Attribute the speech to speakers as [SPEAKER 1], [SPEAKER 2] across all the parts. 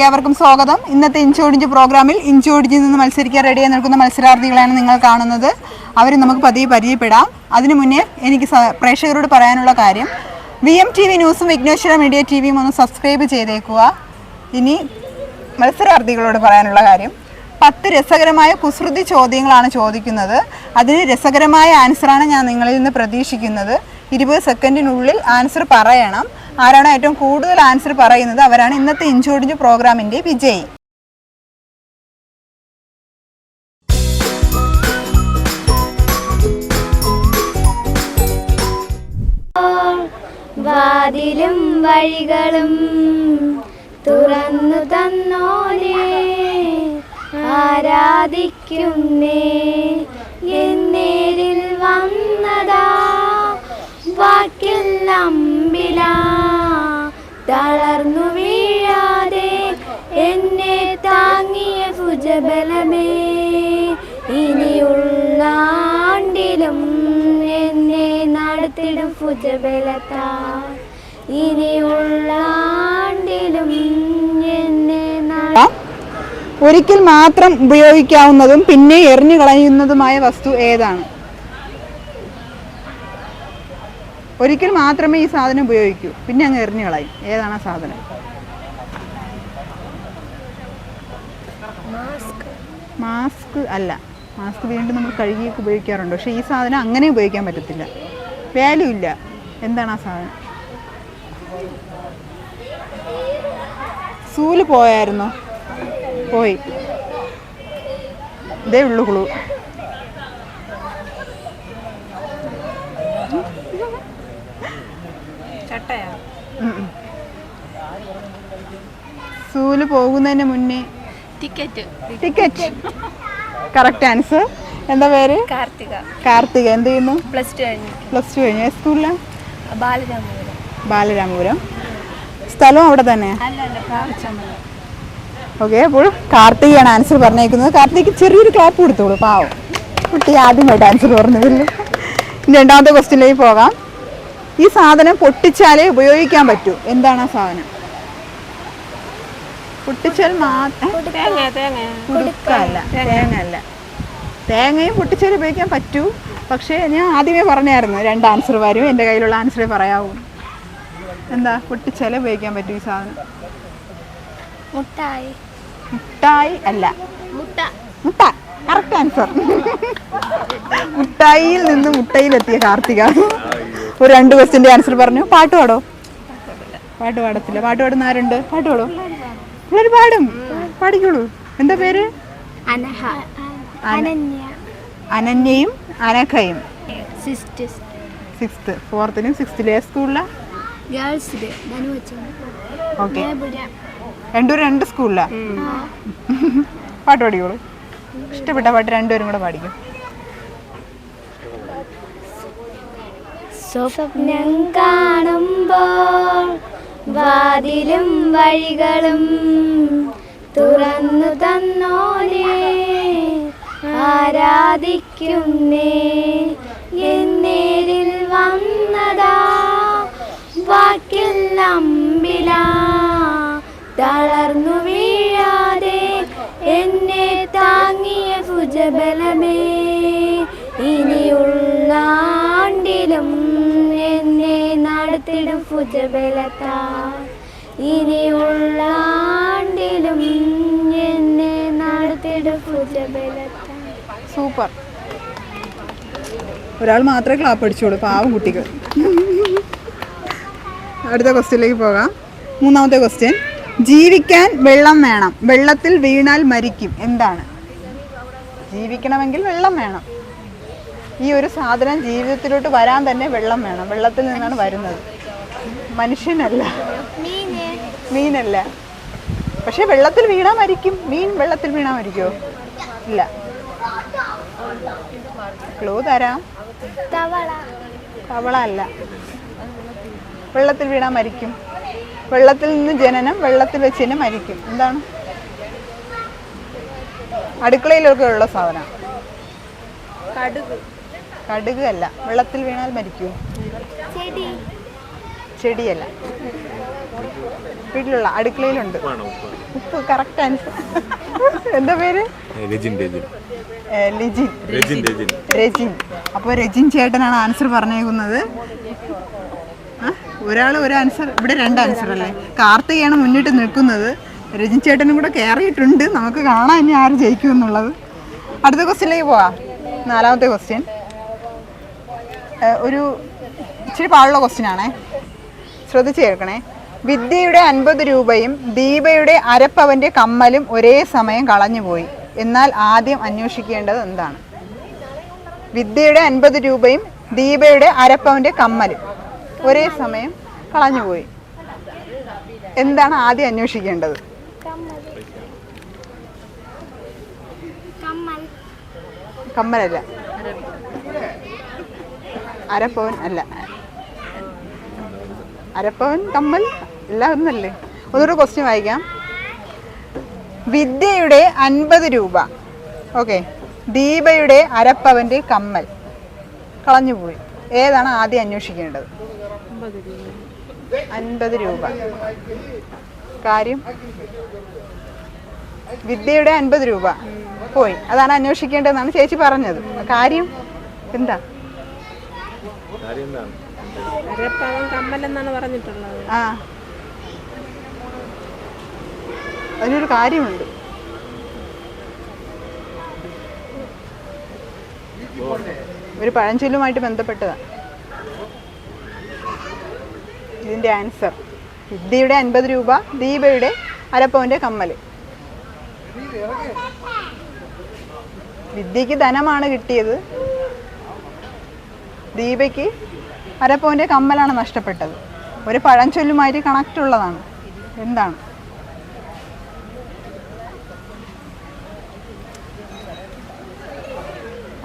[SPEAKER 1] ഏവർക്കും സ്വാഗതം. ഇന്നത്തെ ഇഞ്ചോടിഞ്ച് പ്രോഗ്രാമിൽ ഇഞ്ചോടിഞ്ചിൽ നിന്ന് മത്സരിക്കാൻ റെഡിയായി നിൽക്കുന്ന മത്സരാർത്ഥികളാണ് നിങ്ങൾ കാണുന്നത്. അവർ നമുക്ക് പതിയെ പരിചയപ്പെടാം. അതിനു മുന്നേ എനിക്ക് പ്രേക്ഷകരോട് പറയാനുള്ള കാര്യം, VMTV ന്യൂസും വിഘ്നേശ്വര മീഡിയ TVയും ഒന്ന് സബ്സ്ക്രൈബ് ചെയ്തേക്കുക. ഇനി മത്സരാർത്ഥികളോട് പറയാനുള്ള കാര്യം, 10 രസകരമായ കുസൃതി ചോദ്യങ്ങളാണ് ചോദിക്കുന്നത്. അതിന് രസകരമായ ആൻസറാണ് ഞാൻ നിങ്ങളിൽ നിന്ന് പ്രതീക്ഷിക്കുന്നത്. 20 സെക്കൻഡിനുള്ളിൽ ആൻസർ പറയണം. ആരാണ് ഏറ്റവും കൂടുതൽ ആൻസർ പറയുന്നത് അവരാണ് ഇന്നത്തെ ഇഞ്ചോടിഞ്ച് പ്രോഗ്രാമിൻ്റെ വിജയി.
[SPEAKER 2] വാതിലും വഴികളും തുറന്നു തന്നോനെ ആരാധിക്കുന്നേ, എന്നേരിൽ വന്നതാ വാക്കിൽ നമ്പില, തളർന്നു വീഴാതെ എന്നെ താങ്ങിയ ഭുജബലമേ, ഇനിയുള്ള ആണ്ടിലും എന്നെ നടത്തിടും ഭുജബലത്താ, ഇനിയുള്ള ആണ്ടിലും എന്നെ
[SPEAKER 1] ഒരിക്കൽ മാത്രം ഉപയോഗിക്കാവുന്നതും പിന്നെ എറിഞ്ഞു കളയുന്നതുമായ വസ്തു ഏതാണ്? ഒരിക്കൽ മാത്രമേ ഈ സാധനം ഉപയോഗിക്കൂ, പിന്നെ അങ്ങ് എറിഞ്ഞു കളയും. ഏതാണ് ആ സാധനം? മാസ്ക് അല്ല. മാസ്ക് വീണ്ടും നമ്മൾ കഴുകിയൊക്കെ ഉപയോഗിക്കാറുണ്ട്. പക്ഷേ ഈ സാധനം അങ്ങനെ ഉപയോഗിക്കാൻ പറ്റത്തില്ല, വാല്യൂ ഇല്ല. എന്താണ് ആ സാധനം? സൂല് പോയായിരുന്നോ? പോയി. ഇതേ ഉള്ളു ക്ലൂ. സൂല് പോകുന്നതിന് മുന്നേ ടിക്കറ്റ്. Correct answer. എന്താ പേര്? കാർത്തിക. എന്ത് ചെയ്യുന്നു?
[SPEAKER 2] പ്ലസ് ടു
[SPEAKER 1] കഴിഞ്ഞു. സ്കൂളില് ബാലരാമപുരം. സ്ഥലം അവിടെ തന്നെ? ഓക്കെ. അപ്പോൾ കാർത്തികയാണ് ആൻസർ പറഞ്ഞേക്കുന്നത്. കാർത്തിക് ചെറിയൊരു ക്ലാപ്പ് കൊടുത്തോളൂ, പാവം കുട്ടി ആദ്യമായിട്ട് ആൻസർ പറഞ്ഞതില്ല. രണ്ടാമത്തെ ക്വസ്റ്റ്യനിലേക്ക് പോകാം. ഈ സാധനം പൊട്ടിച്ചാലേ ഉപയോഗിക്കാൻ പറ്റൂ. എന്താണ് ആ സാധനം? പൊട്ടിച്ചാൽ കുടുക്കല്ല, തേങ്ങ അല്ല. തേങ്ങയും പൊട്ടിച്ചാൽ ഉപയോഗിക്കാൻ പറ്റൂ. പക്ഷേ ഞാൻ ആദ്യമേ പറഞ്ഞായിരുന്നു 2 ആൻസർ വരും. എൻ്റെ കയ്യിലുള്ള ആൻസറേ പറയാവൂ. എന്താ പൊട്ടിച്ചാലേ ഉപയോഗിക്കാൻ പറ്റൂ ഈ സാധനം? മുട്ടായി അല്ല. മുട്ട. Correct answer. മുട്ടായിയിൽ നിന്ന് മുട്ടയിലെത്തിയ കാർത്തിക. ഒരു 2 ക്വസ്റ്റ്യൻ്റെ ആൻസർ പറഞ്ഞു. പാട്ട് പാടോ? പാട്ട് പാടത്തില്ല. പാട്ട് പാടുന്ന ആരുണ്ട്? പാട്ട് പാടോ? പിള്ളേർ പാടും. പാടിക്കോളൂ. എന്താ പേര്? അനന്യയും അനഘയും. 6th 4th 6th സ്കൂളിലാ? ഓക്കെ. രണ്ടുപേരും 2 സ്കൂളിലാ? പാട്ട് പാടിക്കോളൂ. ഇഷ്ടപ്പെട്ട പാട്ട് രണ്ടുപേരും കൂടെ പാടിക്കും.
[SPEAKER 2] സ്വപ്നം കാണുമ്പോൾ വാതിലും വഴികളും തുറന്നു തന്നോനെ ആരാധിക്കുന്നേ, എന്നേരിൽ വന്നതാ വാക്കിൽ നമ്പില, തളർന്നു വീഴാതെ എന്നെ താങ്ങിയ ഭുജബലമേ, ഇനിയുള്ള ആണ്ടിലും എന്നെ നടത്തിടും ഭുജബലത്താ, ഇനിയുള്ള ആണ്ടിലും എന്നെ നടത്തിടും ഭുജബലത്താ.
[SPEAKER 1] സൂപ്പർ. ഒരാൾ മാത്രമേ ക്ലാപ്പ് അടിച്ചോളൂ, പാവം കുട്ടികൾ. അടുത്ത ക്വസ്റ്റ്യനിലേക്ക് പോകാം. 3ാമത്തെ ക്വസ്റ്റ്യൻ. ജീവിക്കാൻ വെള്ളം വേണം, വെള്ളത്തിൽ വീണാൽ മരിക്കും. എന്താണ്? ജീവിക്കണമെങ്കിൽ വെള്ളം വേണം. ഈ ഒരു സാധനം ജീവിതത്തിലോട്ട് വരാൻ തന്നെ വെള്ളം വേണം. വെള്ളത്തിൽ നിന്നാണ് വരുന്നത്. മനുഷ്യനല്ല, മീനല്ല. പക്ഷെ വെള്ളത്തിൽ വീണാൽ മരിക്കും. മീൻ വെള്ളത്തിൽ വീണാൽ മരിക്കുമോ? ഇല്ല. ക്ലൂ തരാം. തവള അല്ല. വെള്ളത്തിൽ വീണാൽ മരിക്കും. വെള്ളത്തിൽ നിന്ന് ജനനം, വെള്ളത്തിൽ വെച്ച് തന്നെ മരിക്കും. എന്താണ്? അടുക്കളയിലൊക്കെ ഉള്ള സാധനം. കടുക് അല്ല. വെള്ളത്തിൽ വീണാൽ മരിക്കുമോ? ചെടിയല്ല. വീട്ടിലുള്ള അടുക്കളയിലുണ്ട്. ഉപ്പ് കറക്റ്റ് ആൻസർ. എന്താ പേര്? രജിൻ. അപ്പോൾ രജിൻ ചേട്ടനാണ് ആൻസർ പറഞ്ഞേക്കുന്നത്. ഒരാൾ ഒരു ആൻസർ, ഇവിടെ 2 ആൻസർ അല്ലേ. കാർത്തികയാണ് മുന്നിട്ട് നിൽക്കുന്നത്. രജിൻ ചേട്ടനും കൂടെ കയറിയിട്ടുണ്ട്. നമുക്ക് കാണാം ഇനി ആര് ജയിക്കും എന്നുള്ളത്. അടുത്ത ക്വസ്റ്റ്യനിലേക്ക് പോവാം. 4ാമത്തെ ക്വസ്റ്റ്യൻ ഒരു ഇച്ചിരി പാടുള്ള ക്വസ്റ്റ്യനാണേ, ശ്രദ്ധിച്ച് കേൾക്കണേ. വിദ്യയുടെ 50 രൂപയും ദീപയുടെ അരപ്പവൻ്റെ കമ്മലും ഒരേ സമയം കളഞ്ഞുപോയി. എന്നാൽ ആദ്യം അന്വേഷിക്കേണ്ടത് എന്താണ്? വിദ്യയുടെ 50 രൂപയും ദീപയുടെ അരപ്പവൻ്റെ കമ്മലും ഒരേ സമയം കളഞ്ഞുപോയി. എന്താണ് ആദ്യം അന്വേഷിക്കേണ്ടത്? കമ്മലല്ല, അരപ്പവൻ അല്ല. അരപ്പവൻ കമ്മൽ എല്ലാം ഒന്നല്ലേ. ഒന്നൊരു ക്വസ്റ്റ്യൻ വായിക്കാം. വിദ്യയുടെ 50 രൂപ, ഓക്കെ, ദീപയുടെ അരപ്പവൻ്റെ കമ്മൽ കളഞ്ഞുപോയി. ഏതാണ് ആദ്യം അന്വേഷിക്കേണ്ടത്? 50 രൂപ. കാര്യം വിദ്യയുടെ 50 രൂപ പോയി, അതാണ് അന്വേഷിക്കേണ്ടതെന്നാണ് ചേച്ചി പറഞ്ഞത്. കാര്യം എന്താ? ആ, അതിനൊരു കാര്യമുണ്ട്. ഒരു പഴഞ്ചൊല്ലുമായിട്ട് ബന്ധപ്പെട്ടതാണ് ഇതിൻ്റെ ആൻസർ. വിദ്യയുടെ 50 രൂപ, ദീപയുടെ അരപ്പവൻ്റെ കമ്മൽ. വിദ്യക്ക് ധനമാണ് കിട്ടിയത്, ദീപയ്ക്ക് അരപ്പവൻ്റെ കമ്മലാണ് നഷ്ടപ്പെട്ടത്. ഒരു പഴഞ്ചൊല്ലുമായിട്ട് കണക്റ്റ് ഉള്ളതാണ്. എന്താണ്?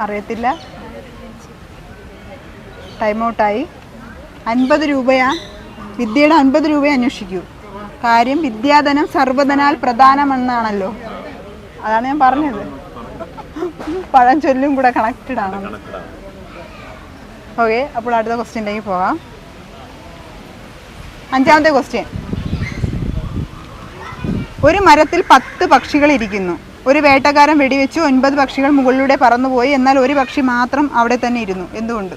[SPEAKER 1] അറിയത്തില്ല. ടൈം ഔട്ടായി. 50 രൂപയാ, വിദ്യയുടെ 50 രൂപയെ അന്വേഷിക്കൂ. കാര്യം വിദ്യാധനം സർവ്വധനാൽ പ്രധാനമെന്നാണല്ലോ. അതാണ് ഞാൻ പറഞ്ഞത്. പഴഞ്ചൊല്ലും കൂടെ കണക്റ്റഡ് ആണ്. ഓക്കെ, അപ്പോൾ അടുത്ത ക്വസ്റ്റ്യനിലേക്ക് പോകാം. 5ാമത്തെ ക്വസ്റ്റ്യൻ. ഒരു മരത്തിൽ 10 പക്ഷികൾ ഇരിക്കുന്നു. ഒരു വേട്ടക്കാരൻ വെടിവെച്ചു. 9 പക്ഷികൾ മുകളിലൂടെ പറന്നുപോയി. എന്നാൽ ഒരു പക്ഷി മാത്രം അവിടെ തന്നെ ഇരുന്നു. എന്തുകൊണ്ട്?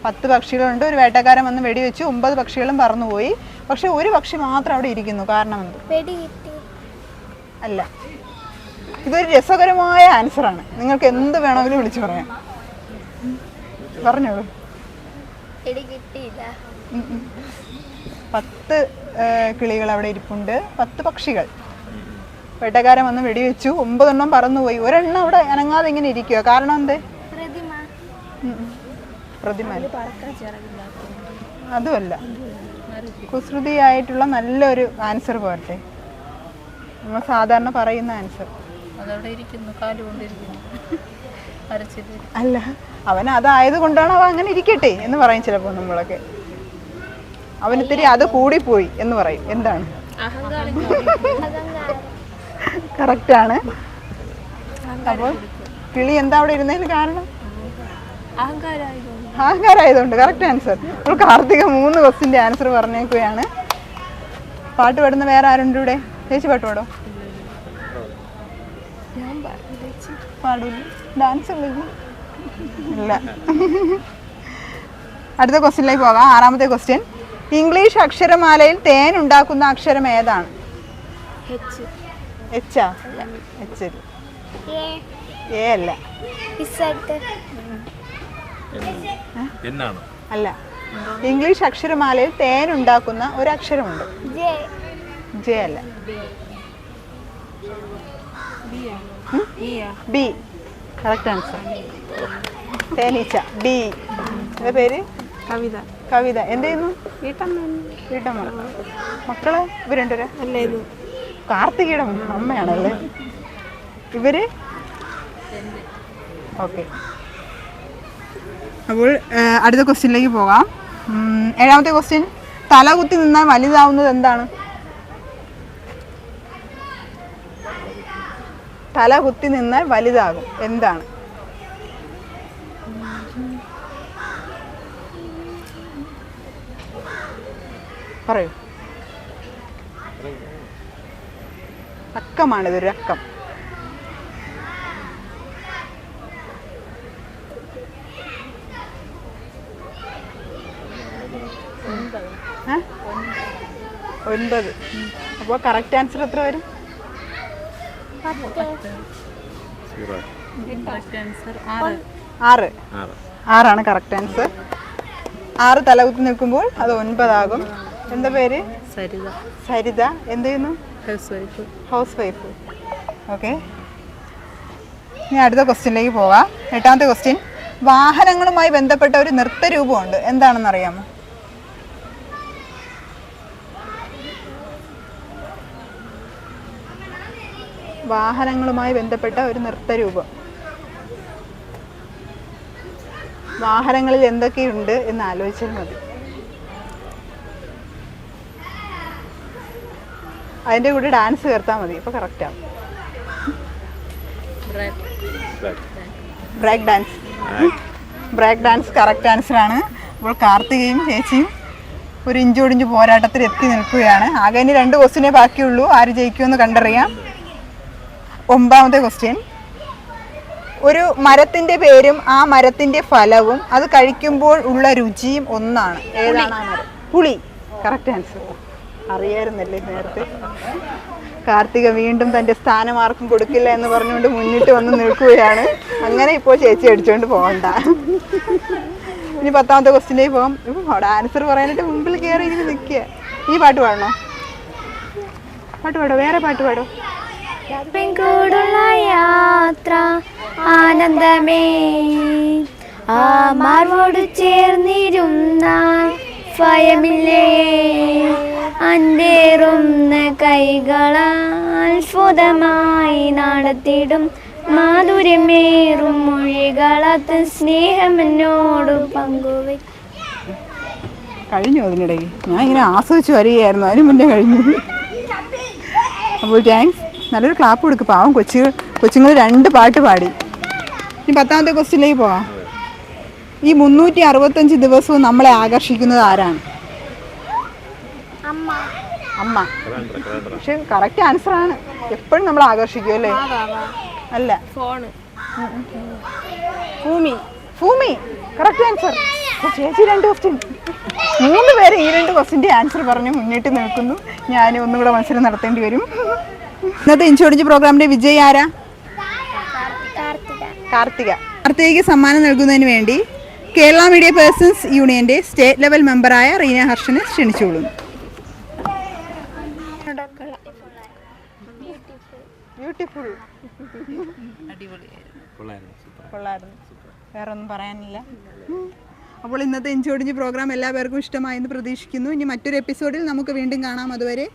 [SPEAKER 1] 10 പക്ഷികളുണ്ട്. ഒരു വേട്ടക്കാരൻ വന്ന് വെടിവെച്ചു. 9 പക്ഷികളും പറന്നുപോയി. പക്ഷെ ഒരു പക്ഷി മാത്രം അവിടെ ഇരിക്കുന്നു. കാരണം എന്ത്? അല്ല, ഇതൊരു രസകരമായ ആൻസറാണ്. നിങ്ങൾക്ക് എന്ത് വേണമെങ്കിലും വിളിച്ചു പറയാം. പറഞ്ഞോളൂ. 10 കിളികൾ അവിടെ ഇരിപ്പുണ്ട്. 10 പക്ഷികൾ. വേട്ടക്കാരൻ വന്ന് വെടിവെച്ചു. 9 എണ്ണം പറന്നുപോയി. ഒരെണ്ണം അവിടെ അനങ്ങാതെ ഇങ്ങനെ ഇരിക്കുക. കാരണം എന്ത്? പ്രതിമ. അതുമല്ല, കുസൃതിയായിട്ടുള്ള നല്ലൊരു ആൻസർ പോരട്ടെ. നമ്മൾ സാധാരണ പറയുന്ന ആൻസർ അല്ല. അവൻ അതായത് കൊണ്ടാണ് അവൻ അങ്ങനെ ഇരിക്കട്ടെ എന്ന് പറയും ചിലപ്പോൾ നമ്മളൊക്കെ. അവനിത്തിരി അത് കൂടിപ്പോയി എന്ന് പറയും. എന്താണ്? കറക്റ്റാണ്. അപ്പോൾ കിളി എന്താ അവിടെ ഇരുന്നതിന് കാരണം? അഹങ്കാരായതുകൊണ്ട്. Correct answer. അപ്പോൾ കാർത്തിക 3 ക്വസ്റ്റിൻ്റെ ആൻസർ പറഞ്ഞേക്കുകയാണ്. പാട്ട് പാടുന്ന വേറെ ആരുണ്ട് ഇവിടെ? ചേച്ചി പാട്ട് പാടോ? പാടൂല. ഡാൻസ് ഇല്ല. അടുത്ത ക്വസ്റ്റ്യനിലേക്ക് പോകാം. 6ാമത്തെ ക്വസ്റ്റ്യൻ. ഇംഗ്ലീഷ് അക്ഷരമാലയിൽ തേൻ ഉണ്ടാക്കുന്ന അക്ഷരം ഏതാണ്? എച്ച് എ അല്ല. അല്ല. ഇംഗ്ലീഷ് അക്ഷരമാലയിൽ തേൻ ഉണ്ടാക്കുന്ന ഒരു അക്ഷരമുണ്ട്. ജെ അല്ല. ബി. Correct answer. തേനീച്ച. ബി. എൻ്റെ പേര് കവിത. എന്ത് ചെയ്യുന്നു? വീട്ടമ്മ. മക്കള് ഇവരുണ്ടോ? കാർത്തികയുടെ അമ്മയാണല്ലേ ഇവര്? ഓക്കെ, അപ്പോൾ അടുത്ത ക്വസ്റ്റ്യനിലേക്ക് പോകാം. 7ാമത്തെ ക്വസ്റ്റ്യൻ. തലകുത്തി നിന്നാൽ വലുതാവുന്നത് എന്താണ്? തല കുത്തി നിന്നാൽ വലുതാകും. എന്താണ്? പറയൂ. അക്കമാണിതൊരു അക്കം. ഏ? 9. അപ്പോൾ കറക്റ്റ് ആൻസർ എത്ര വരും? 6. 6 കറക്റ്റ് ആൻസർ. 6 തലകുത്തി നിൽക്കുമ്പോൾ അത് 9 ആകും. എന്താ പേര്? സരിത. എന്ത് ചെയ്യുന്നു? House wife. ഓക്കെ, ഇനി അടുത്ത ക്വസ്റ്റ്യനിലേക്ക് പോകാം. 8ാമത്തെ ക്വസ്റ്റ്യൻ. വാഹനങ്ങളുമായി ബന്ധപ്പെട്ട ഒരു നൃത്തരൂപമുണ്ട്, എന്താണെന്ന് അറിയാമോ? വാഹനങ്ങളുമായി ബന്ധപ്പെട്ട ഒരു നൃത്തരൂപം. വാഹനങ്ങളിൽ എന്തൊക്കെയുണ്ട് എന്ന് ആലോചിച്ചാൽ മതി. അതിൻ്റെ കൂടെ ഡാൻസ് ചേർത്താൽ മതി, അപ്പോൾ കറക്റ്റാവും. Break dance. Break dance correct ആൻസറാണ്. അപ്പോൾ കാർത്തികയും ചേച്ചിയും ഒരു ഇഞ്ചോടിഞ്ച് പോരാട്ടത്തിൽ എത്തി നിൽക്കുകയാണ്. ആകെ ഇനി 2 ക്വസ്റ്റ്യനേ ബാക്കിയുള്ളൂ. ആര് ജയിക്കുമെന്ന് കണ്ടറിയാം. 9ാമത്തെ ക്വസ്റ്റ്യൻ. ഒരു മരത്തിൻ്റെ പേരും ആ മരത്തിൻ്റെ ഫലവും അത് കഴിക്കുമ്പോൾ ഉള്ള രുചിയും ഒന്നാണ്. ഏതാണ് ആ മരം? പുളി. Correct answer. അറിയായിരുന്നല്ലേ നേരത്തെ? കാർത്തിക വീണ്ടും തൻ്റെ സ്ഥാനം ആർക്കും കൊടുക്കില്ല എന്ന് പറഞ്ഞുകൊണ്ട് മുന്നിട്ട് വന്ന് നിൽക്കുകയാണ്. അങ്ങനെ ഇപ്പോൾ ചേച്ചി അടിച്ചുകൊണ്ട് പോകണ്ട. ഇനി 10ാമത്തെ ക്വസ്റ്റ്യനിലേക്ക് പോകാം. അവിടെ ആൻസർ പറയാനായിട്ട് മുമ്പിൽ കയറി ഇങ്ങനെ നിൽക്കുക. ഈ പാട്ട് പാടണോ? പാട്ട് പാടോ? വേറെ പാട്ട് പാടോ?
[SPEAKER 2] കൂടുള്ള യാത്ര ആനന്ദമേ, ആ മാർവോട് ചേർന്നിരുന്നാൽ ഭയമില്ലേ, അന്തേറുന്ന കൈകളാൽ അത്ഭുതമായി നടത്തിടും മാധുര്യമേറും മൊഴികളത്ത് സ്നേഹമെന്നോട് പങ്കുവെ.
[SPEAKER 1] കഴിഞ്ഞു. അതിനിടയിൽ ഞാൻ ഇങ്ങനെ ആസ്വദിച്ച് വരികയായിരുന്നു, അതിന് മുന്നേ കഴിഞ്ഞു. അപ്പോൾ താങ്ക്സ്. നല്ലൊരു ക്ലാപ്പ് കൊടുക്കും. പാവം കൊച്ചുങ്ങൾ 2 പാട്ട് പാടി. ഇനി 10ാമത്തെ ക്വസ്റ്റ്യനിലേക്ക് പോവാം. ഈ 365 ദിവസവും നമ്മളെ ആകർഷിക്കുന്നത് ആരാണ്? അമ്മ. പക്ഷെ കറക്റ്റ് ആൻസർ ആണ്. എപ്പോഴും നമ്മൾ ആകർഷിക്കും അല്ലേ? അല്ല, ഭൂമി. Correct answer. ചേച്ചി 2 ക്വസ്റ്റ്യൻ. 3 പേര് ഈ 2 ക്വസ്റ്റ്യൻ്റെ ആൻസർ പറഞ്ഞ് മുന്നിട്ട് നിൽക്കുന്നു. ഞാൻ ഒന്നുകൂടെ മത്സരം നടത്തേണ്ടി വരും. ഇന്നത്തെ ഇൻഷോർജ് പ്രോഗ്രാമിന്റെ വിജയി ആരാ? കാർത്തികയ്ക്ക് സമ്മാനം നൽകുന്നതിന് വേണ്ടി കേരള മീഡിയ പേഴ്സൺസ് യൂണിയന്റെ സ്റ്റേറ്റ് ലെവൽ മെമ്പറായ റീന ഹർഷനെ ക്ഷണിച്ചോളൂ. ബ്യൂട്ടിഫുൾ. കൊള്ളായിരുന്നു. വേറെ ഒന്നും പറയാനില്ല. അപ്പോൾ ഇന്നത്തെ ഇൻഷോർജ് പ്രോഗ്രാം എല്ലാ പേർക്കും ഇഷ്ടമായെന്ന് പ്രതീക്ഷിക്കുന്നു. ഇനി മറ്റൊരു എപ്പിസോഡിൽ നമുക്ക് വീണ്ടും കാണാം. അതുവരെ